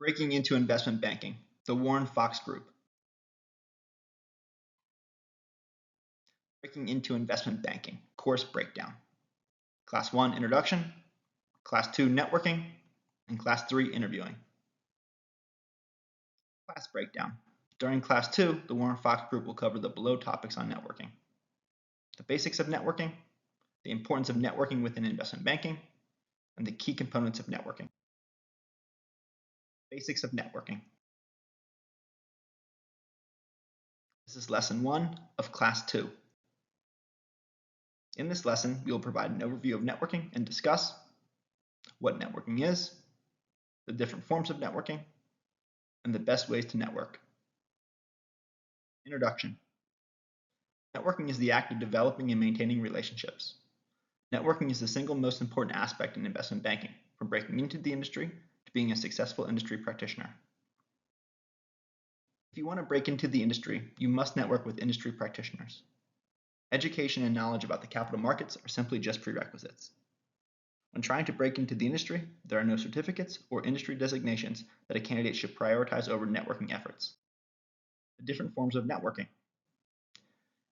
Breaking into investment banking, the Warren Fox Group. Breaking into investment banking, course breakdown. Class 1, introduction. Class 2, networking. And Class 3, interviewing. Class breakdown. During Class 2, the Warren Fox Group will cover the below topics on networking. The basics of networking, the importance of networking within investment banking, and the key components of networking. Basics of networking. This is lesson 1 of class 2. In this lesson, we will provide an overview of networking and discuss what networking is, the different forms of networking, and the best ways to network. Introduction. Networking is the act of developing and maintaining relationships. Networking is the single most important aspect in investment banking, from breaking into the industry to being a successful industry practitioner. If you want to break into the industry, you must network with industry practitioners. Education and knowledge about the capital markets are simply just prerequisites. When trying to break into the industry, there are no certificates or industry designations that a candidate should prioritize over networking efforts. The different forms of networking.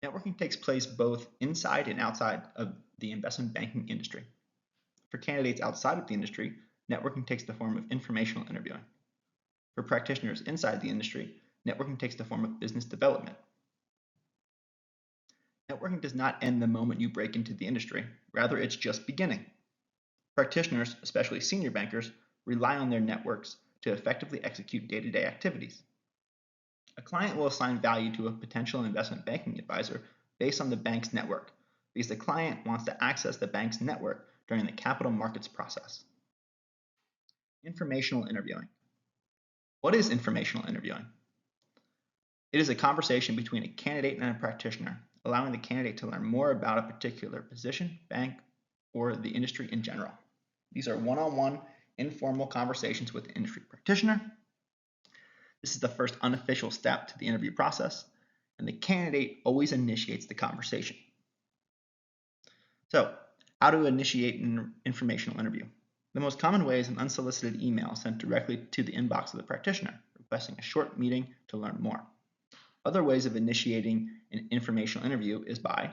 Networking takes place both inside and outside of the investment banking industry. For candidates outside of the industry, networking takes the form of informational interviewing. For practitioners inside the industry, networking takes the form of business development. Networking does not end the moment you break into the industry, rather it's just beginning. Practitioners, especially senior bankers, rely on their networks to effectively execute day-to-day activities. A client will assign value to a potential investment banking advisor based on the bank's network, because the client wants to access the bank's network during the capital markets process. Informational interviewing. What is informational interviewing? It is a conversation between a candidate and a practitioner, allowing the candidate to learn more about a particular position, bank, or the industry in general. These are one-on-one, informal conversations with the industry practitioner. This is the first unofficial step to the interview process, and the candidate always initiates the conversation. So, how to initiate an informational interview? The most common way is an unsolicited email sent directly to the inbox of the practitioner, requesting a short meeting to learn more. Other ways of initiating an informational interview is by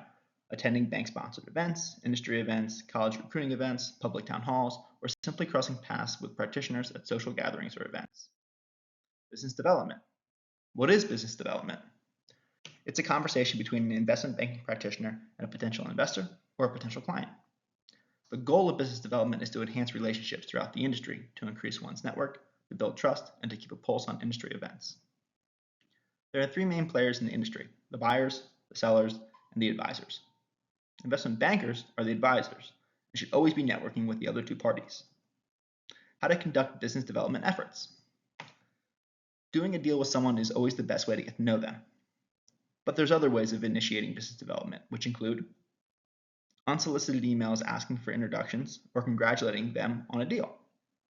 attending bank-sponsored events, industry events, college recruiting events, public town halls, or simply crossing paths with practitioners at social gatherings or events. Business development. What is business development? It's a conversation between an investment banking practitioner and a potential investor or a potential client. The goal of business development is to enhance relationships throughout the industry, to increase one's network, to build trust, and to keep a pulse on industry events. There are 3 main players in the industry: the buyers, the sellers, and the advisors. Investment bankers are the advisors and should always be networking with the other 2 parties. How to conduct business development efforts. Doing a deal with someone is always the best way to get to know them. But there's other ways of initiating business development, which include unsolicited emails asking for introductions or congratulating them on a deal,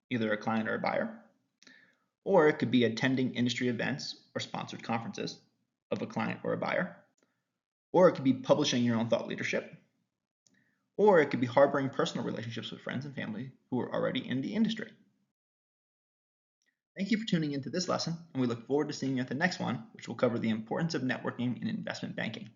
either a client or a buyer. Or it could be attending industry events or sponsored conferences of a client or a buyer. Or it could be publishing your own thought leadership. Or it could be harboring personal relationships with friends and family who are already in the industry. Thank you for tuning into this lesson, and we look forward to seeing you at the next one, which will cover the importance of networking in investment banking.